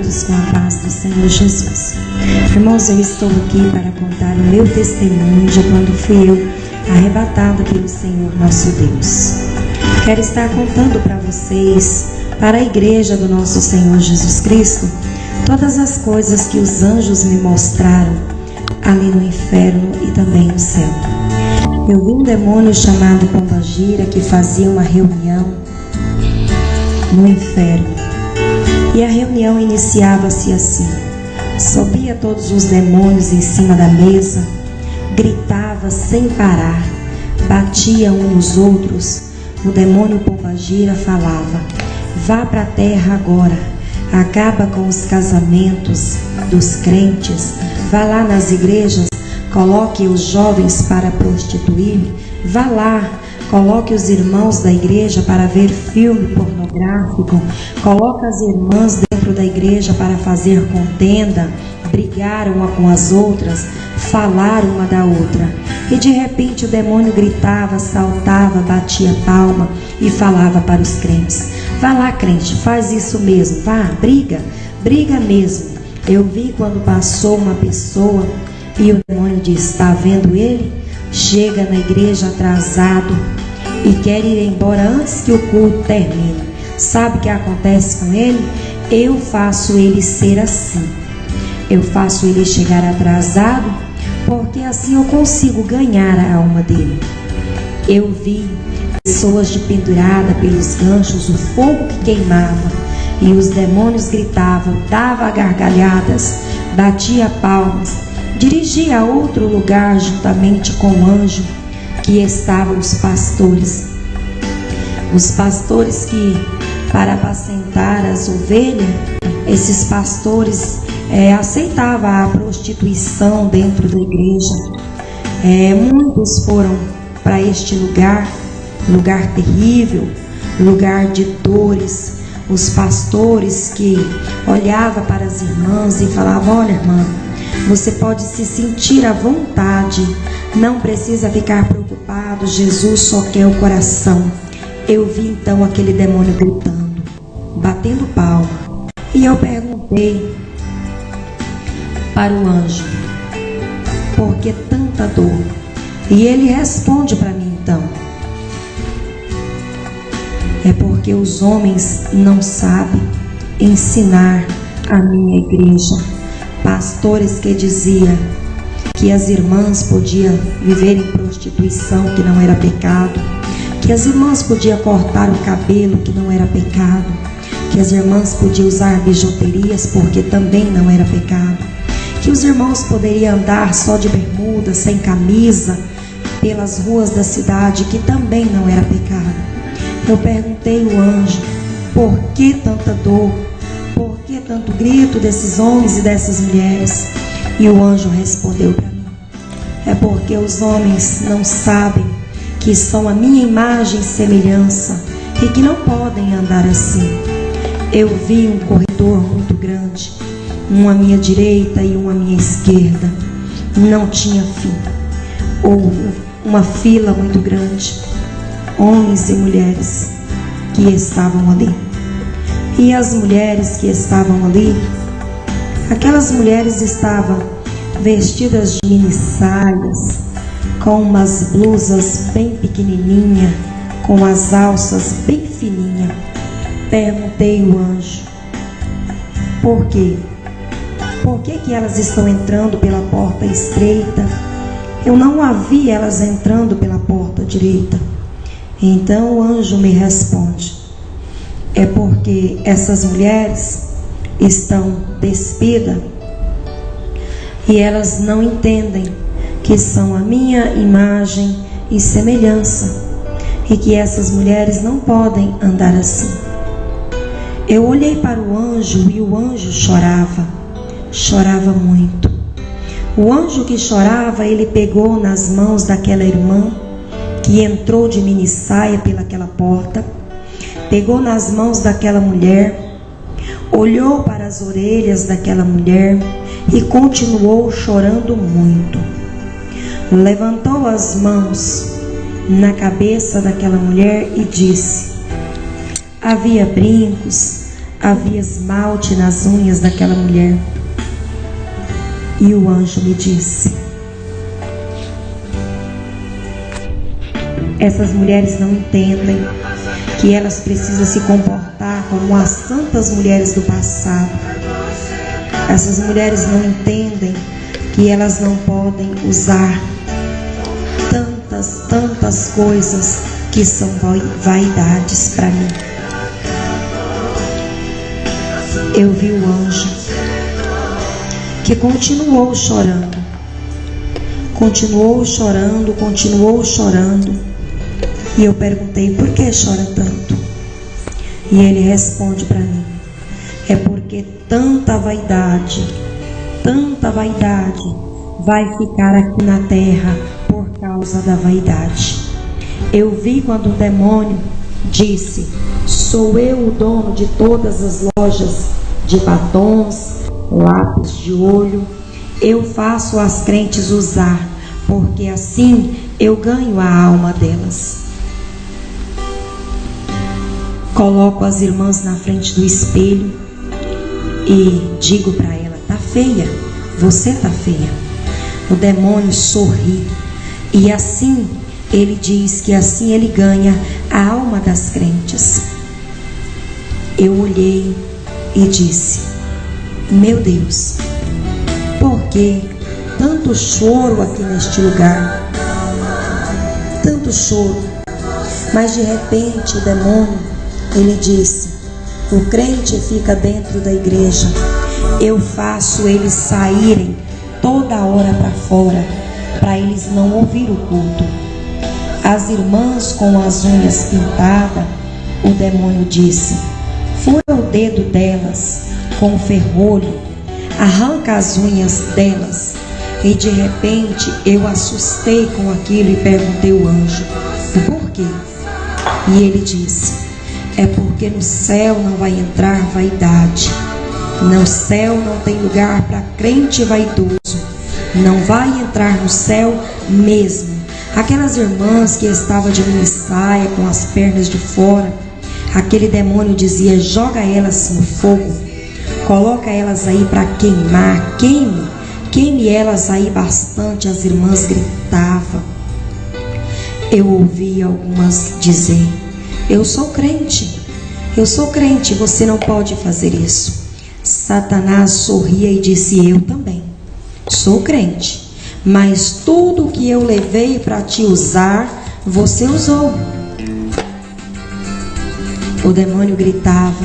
todos com a paz do Senhor Jesus. Irmãos, eu estou aqui para contar o meu testemunho de quando fui eu arrebatado pelo Senhor nosso Deus. Quero estar contando para vocês, para a igreja do nosso Senhor Jesus Cristo, todas as coisas que os anjos me mostraram ali no inferno e também no céu. Eu vi um demônio chamado Pombagira que fazia uma reunião no inferno. E a reunião iniciava-se assim: subia todos os demônios em cima da mesa, gritava sem parar, batia uns nos outros. O demônio Pombagira falava: vá para a terra agora, acaba com os casamentos dos crentes, vá lá nas igrejas, coloque os jovens para prostituir, vá lá, coloque os irmãos da igreja para ver filme pornográfico, coloque as irmãs dentro da igreja para fazer contenda, brigar uma com as outras, falar uma da outra. E de repente o demônio gritava, saltava, batia palma e falava para os crentes: vá lá, crente, faz isso mesmo, vá, briga mesmo. Eu vi quando passou uma pessoa e o demônio disse: está vendo ele? Chega na igreja atrasado e quer ir embora antes que o culto termine. Sabe o que acontece com ele? Eu faço ele ser assim. Eu faço ele chegar atrasado, porque assim eu consigo ganhar a alma dele. Eu vi pessoas de pendurada pelos ganchos, o fogo que queimava, e os demônios gritavam, dava gargalhadas, batia palmas, dirigia a outro lugar juntamente com o anjo que estavam os pastores. Os pastores que, para apacentar as ovelhas, esses pastores aceitavam a prostituição dentro da igreja. Muitos foram para este lugar terrível, lugar de dores. Os pastores que olhavam para as irmãs e falavam: olha, irmã, você pode se sentir à vontade, não precisa ficar preocupado, Jesus só quer o coração. Eu vi então aquele demônio gritando, batendo palma, e eu perguntei para o anjo: por que tanta dor? E ele responde para mim então: é porque os homens não sabem ensinar a minha igreja. Pastores que diziam que as irmãs podiam viver em prostituição, que não era pecado, que as irmãs podiam cortar o cabelo, que não era pecado, que as irmãs podiam usar bijuterias, porque também não era pecado, que os irmãos poderiam andar só de bermuda, sem camisa, pelas ruas da cidade, que também não era pecado. Eu perguntei ao anjo: por que tanta dor? Por que tanto grito desses homens e dessas mulheres? E o anjo respondeu para mim: é porque os homens não sabem que são a minha imagem e semelhança e que não podem andar assim. Eu vi um corredor muito grande, um à minha direita e um à minha esquerda. Não tinha fim. Ou uma fila muito grande, homens e mulheres que estavam ali. E as mulheres que estavam ali, aquelas mulheres estavam vestidas de mini saias, com umas blusas bem pequenininhas, com as alças bem fininhas. Perguntei ao anjo: por quê? Por que elas estão entrando pela porta estreita? Eu não a vi elas entrando pela porta direita. Então o anjo me responde: é porque essas mulheres estão despidas e elas não entendem que são a minha imagem e semelhança, e que essas mulheres não podem andar assim. Eu olhei para o anjo e o anjo chorava muito. O anjo que chorava, ele pegou nas mãos daquela irmã que entrou de mini saia pelaquela porta, pegou nas mãos daquela mulher, olhou para as orelhas daquela mulher e continuou chorando muito. Levantou as mãos na cabeça daquela mulher e disse: havia brincos, havia esmalte nas unhas daquela mulher. E o anjo me disse: essas mulheres não entendem que elas precisam se comportar como as santas mulheres do passado. Essas mulheres não entendem que elas não podem usar tantas coisas que são vaidades para mim. Eu vi o anjo que continuou chorando, e eu perguntei: por que chora tanto? E ele responde para mim: é porque tanta vaidade vai ficar aqui na terra por causa da vaidade. Eu vi quando o demônio disse: sou eu o dono de todas as lojas de batons, lápis de olho. Eu faço as crentes usar, porque assim eu ganho a alma delas. Coloco as irmãs na frente do espelho e digo para ela: tá feia, você tá feia. O demônio sorri e assim ele diz que assim ele ganha a alma das crentes. Eu olhei e disse: meu Deus, por que tanto choro aqui neste lugar? Tanto choro. Mas de repente o demônio, ele disse: o crente fica dentro da igreja, eu faço eles saírem toda hora para fora, para eles não ouvir o culto. As irmãs com as unhas pintadas, o demônio disse: fura o dedo delas com o ferrolho, arranca as unhas delas. E de repente eu assustei com aquilo e perguntei ao anjo: por quê? E ele disse: é porque no céu não vai entrar vaidade. No céu não tem lugar para crente vaidoso. Não vai entrar no céu mesmo. Aquelas irmãs que estavam de mini saia, com as pernas de fora, aquele demônio dizia: joga elas no fogo, coloca elas aí para queimar, queime elas aí bastante. As irmãs gritavam. Eu ouvi algumas dizer: eu sou crente, você não pode fazer isso. Satanás sorria e disse: eu também sou crente, mas tudo que eu levei para te usar, você usou. O demônio gritava,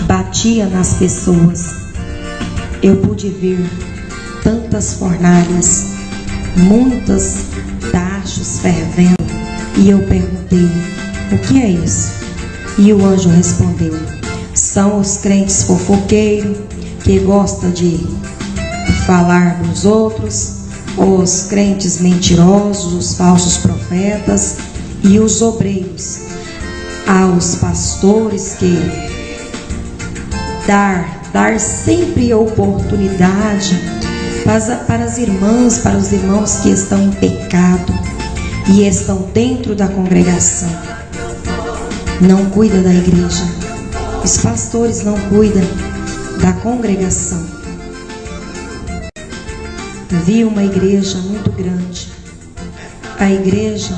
batia nas pessoas. Eu pude ver tantas fornalhas, muitas tachos fervendo, e eu perguntei: o que é isso? E o anjo respondeu: são os crentes fofoqueiros que gostam de falar dos outros, os crentes mentirosos, os falsos profetas e os obreiros, aos pastores que dar sempre oportunidade para as irmãs, para os irmãos que estão em pecado e estão dentro da congregação. Não cuida da igreja. Os pastores não cuidam da congregação. Vi uma igreja muito grande. A igreja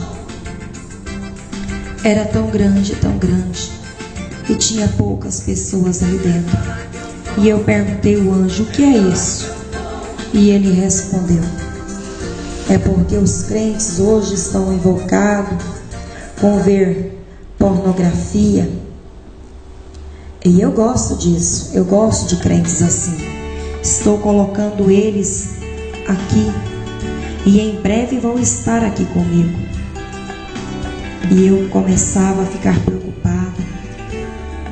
era tão grande, e tinha poucas pessoas ali dentro. E eu perguntei ao anjo: o que é isso? E ele respondeu: é porque os crentes hoje estão invocados com ver pornografia. E eu gosto disso, eu gosto de crentes assim. Estou colocando eles aqui e em breve vão estar aqui comigo. E eu começava a ficar preocupada.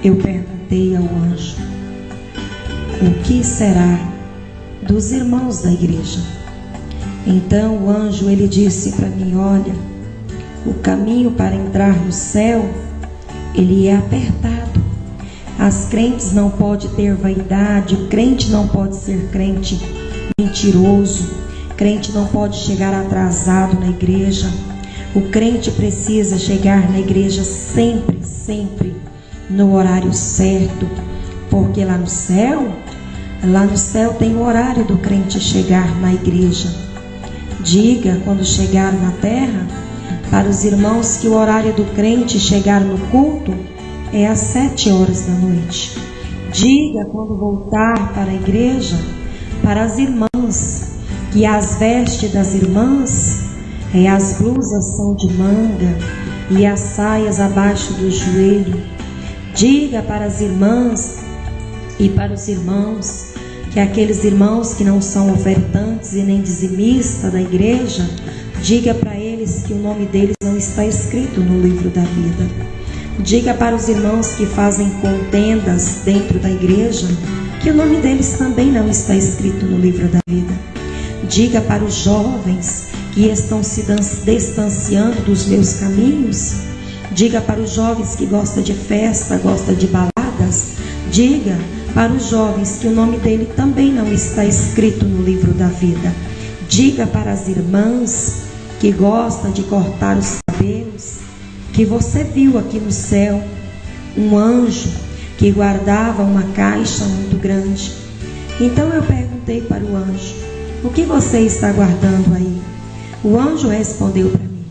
Eu perguntei ao anjo: o que será dos irmãos da igreja? Então o anjo, ele disse para mim: olha, o caminho para entrar no céu, ele é apertado. As crentes não podem ter vaidade, o crente não pode ser crente mentiroso, crente não pode chegar atrasado na igreja. O crente precisa chegar na igreja sempre no horário certo, porque lá no céu tem o horário do crente chegar na igreja. Diga, quando chegar na terra, para os irmãos que o horário do crente chegar no culto é às 7 horas da noite. Diga, quando voltar para a igreja, para as irmãs, que as vestes das irmãs, as blusas são de manga e as saias abaixo do joelho. Diga para as irmãs e para os irmãos, que aqueles irmãos que não são ofertantes e nem dizimistas da igreja, diga para eles que o nome deles não está escrito no livro da vida. Diga para os irmãos que fazem contendas dentro da igreja, que o nome deles também não está escrito no livro da vida. Diga para os jovens que estão se distanciando dos meus caminhos. Diga para os jovens que gostam de festa, gostam de baladas. Diga para os jovens que o nome dele também não está escrito no livro da vida. Diga para as irmãs que gostam de cortar os cabelos, que você viu aqui no céu um anjo que guardava uma caixa muito grande. Então eu perguntei para o anjo: o que você está guardando aí? O anjo respondeu para mim: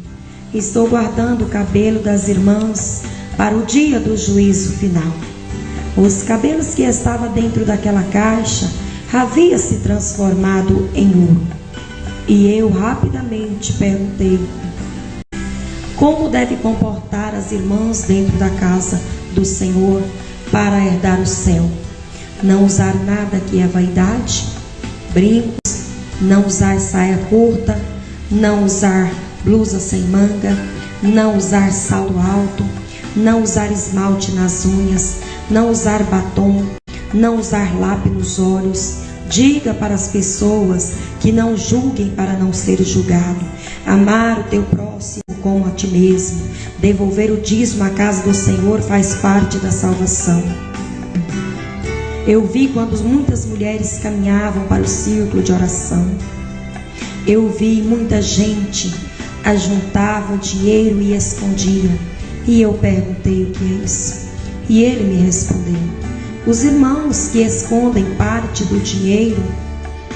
estou guardando o cabelo das irmãs para o dia do juízo final. Os cabelos que estavam dentro daquela caixa haviam se transformado em ouro. E eu rapidamente perguntei: como deve comportar as irmãs dentro da casa do Senhor para herdar o céu? Não usar nada que é vaidade, brincos, não usar saia curta, não usar blusa sem manga, não usar salto alto, não usar esmalte nas unhas, não usar batom, não usar lápis nos olhos. Diga para as pessoas que não julguem para não ser julgado. Amar o teu próximo como a ti mesmo. Devolver o dízimo à casa do Senhor faz parte da salvação. Eu vi quando muitas mulheres caminhavam para o círculo de oração. Eu vi muita gente ajuntava dinheiro e escondia. E eu perguntei: o que é isso? E ele me respondeu: os irmãos que escondem parte do dinheiro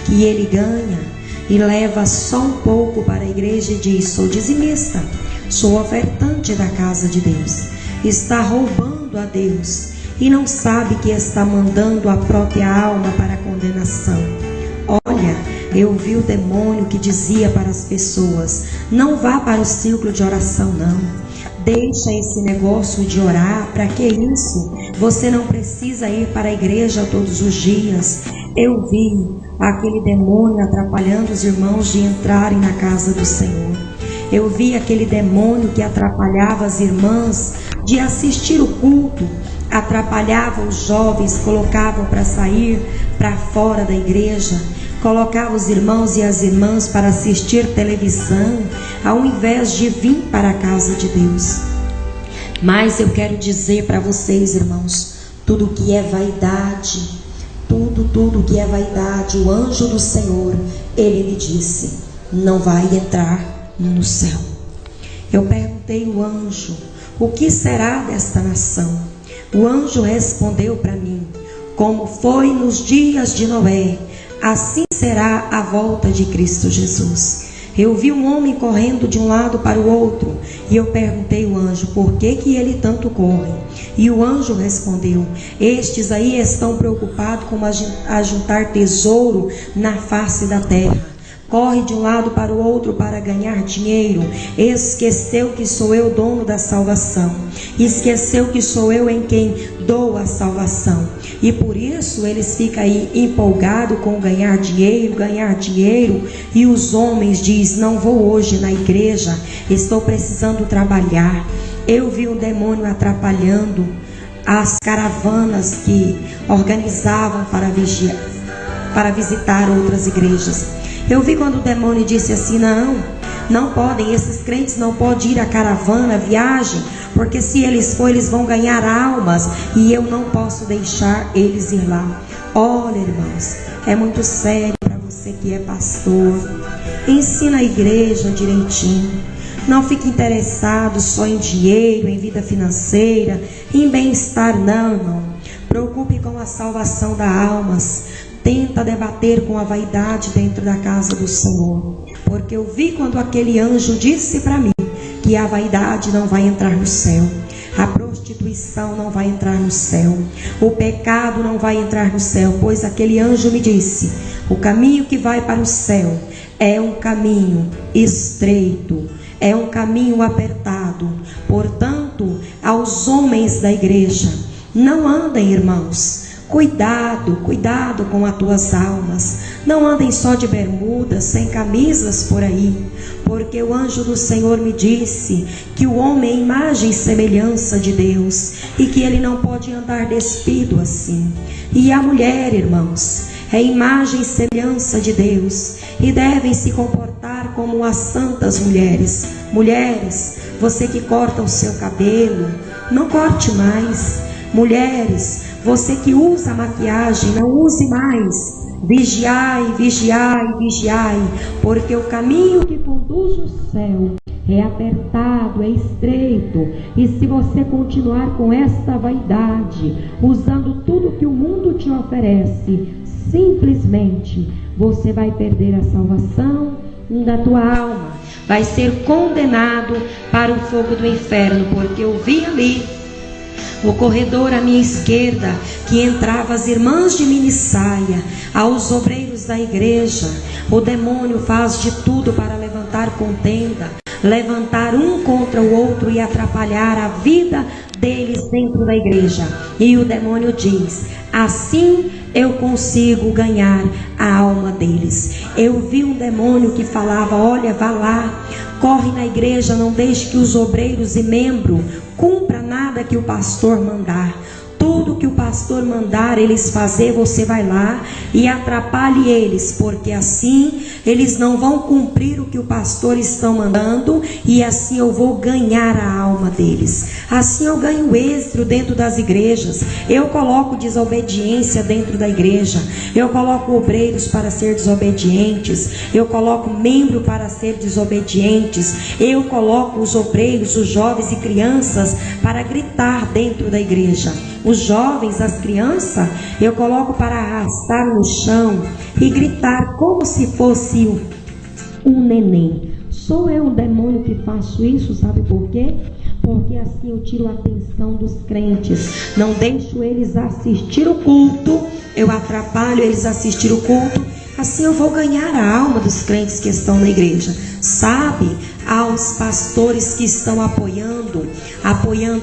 que ele ganha e leva só um pouco para a igreja e diz: sou dizimista, sou ofertante da casa de Deus, está roubando a Deus e não sabe que está mandando a própria alma para a condenação. Olha, eu vi o demônio que dizia para as pessoas: não vá para o círculo de oração não. Deixa esse negócio de orar, para que isso? Você não precisa ir para a igreja todos os dias. Eu vi aquele demônio atrapalhando os irmãos de entrarem na casa do Senhor. Eu vi aquele demônio que atrapalhava as irmãs de assistir o culto, atrapalhava os jovens, colocavam para sair para fora da igreja, colocava os irmãos e as irmãs para assistir televisão, ao invés de vir para a casa de Deus. Mas eu quero dizer para vocês, irmãos, tudo que é vaidade, tudo que é vaidade, o anjo do Senhor, ele me disse: não vai entrar no céu. Eu perguntei ao anjo: o que será desta nação? O anjo respondeu para mim: como foi nos dias de Noé, assim será a volta de Cristo Jesus. Eu vi um homem correndo de um lado para o outro, e eu perguntei ao anjo: por que ele tanto corre? E o anjo respondeu: estes aí estão preocupados com ajuntar tesouro na face da terra. Corre de um lado para o outro para ganhar dinheiro. Esqueceu que sou eu dono da salvação. Esqueceu que sou eu em quem dou a salvação. E por isso eles ficam aí empolgados com ganhar dinheiro. E os homens dizem: não vou hoje na igreja, estou precisando trabalhar. Eu vi um demônio atrapalhando as caravanas que organizavam para visitar outras igrejas. Eu vi quando o demônio disse assim: não podem, esses crentes não podem ir à caravana, à viagem, porque se eles forem, eles vão ganhar almas, e eu não posso deixar eles ir lá. Olha, irmãos, é muito sério para você que é pastor. Ensina a igreja direitinho. Não fique interessado só em dinheiro, em vida financeira, em bem-estar, não, irmão. Preocupe com a salvação das almas. Tenta debater com a vaidade dentro da casa do Senhor. Porque eu vi quando aquele anjo disse para mim que a vaidade não vai entrar no céu. A prostituição não vai entrar no céu. O pecado não vai entrar no céu. Pois aquele anjo me disse: o caminho que vai para o céu é um caminho estreito, é um caminho apertado. Portanto, aos homens da igreja, não andem, irmãos. Cuidado com as tuas almas. Não andem só de bermudas, sem camisas por aí. Porque o anjo do Senhor me disse que o homem é imagem e semelhança de Deus, e que ele não pode andar despido assim. E a mulher, irmãos, é imagem e semelhança de Deus, e devem se comportar como as santas mulheres. Mulheres, você que corta o seu cabelo, não corte mais. Mulheres, você que usa maquiagem, não use mais. Vigiai, vigiai, vigiai, porque o caminho que conduz ao céu é apertado, é estreito. E se você continuar com esta vaidade, usando tudo que o mundo te oferece, simplesmente você vai perder a salvação da tua alma. Vai ser condenado para o fogo do inferno, porque eu vi ali no corredor à minha esquerda que entravam as irmãs de minissaia, aos obreiros da igreja. O demônio faz de tudo para levantar contenda, levantar um contra o outro e atrapalhar a vida deles dentro da igreja. E o demônio diz: assim eu consigo ganhar a alma deles. Eu vi um demônio que falava: olha, vá lá, corre na igreja, não deixe que os obreiros e membros cumpra nada que o pastor mandar. Tudo que o pastor mandar eles fazer, você vai lá e atrapalhe eles, porque assim eles não vão cumprir o que o pastor está mandando, e assim eu vou ganhar a alma deles. Assim eu ganho êxito dentro das igrejas. Eu coloco desobediência dentro da igreja. Eu coloco obreiros para ser desobedientes. Eu coloco membro para ser desobedientes. Eu coloco os obreiros, os jovens e crianças para gritar dentro da igreja. Os jovens, as crianças, eu coloco para arrastar no chão e gritar como se fosse um neném. Sou eu, um demônio, que faço isso, sabe por quê? Porque assim eu tiro a atenção dos crentes. Não deixo eles assistir o culto, eu atrapalho eles assistir o culto. Assim eu vou ganhar a alma dos crentes que estão na igreja. Sabe, aos pastores que estão apoiando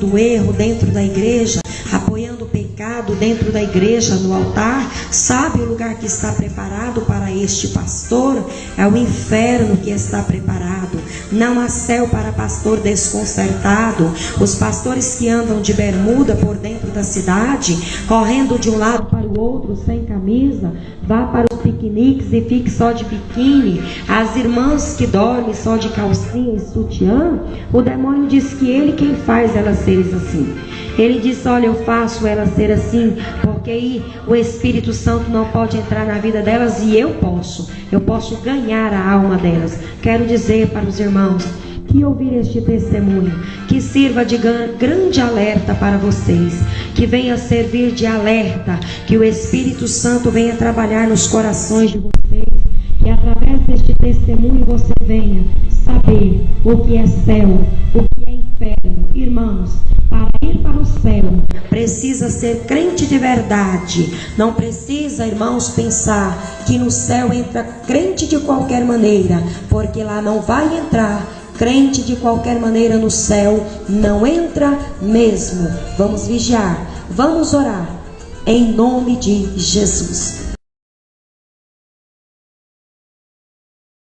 o erro dentro da igreja, apoiando o pecado dentro da igreja, no altar. Sabe o lugar que está preparado para este pastor? É o inferno que está preparado. Não há céu para pastor desconcertado. Os pastores que andam de bermuda por dentro da cidade, correndo de um lado para o outro sem camisa, vá para os piqueniques e fique só de biquíni. As irmãs que dormem só de calcinha e sutiã, o demônio diz que ele quem faz elas serem assim. Ele diz: olha, eu faço elas ser assim, porque aí o Espírito Santo não pode entrar na vida delas, e eu posso ganhar a alma delas. Quero dizer para os irmãos que ouvir este testemunho, que sirva de grande alerta para vocês, que venha servir de alerta, que o Espírito Santo venha trabalhar nos corações de vocês, que através deste testemunho você venha saber o que é céu, o que é inferno. Irmãos, para ir para o céu precisa ser crente de verdade. Não precisa, irmãos, pensar que no céu entra crente de qualquer maneira, porque lá não vai entrar crente de qualquer maneira. No céu não entra mesmo. Vamos vigiar, vamos orar em nome de Jesus.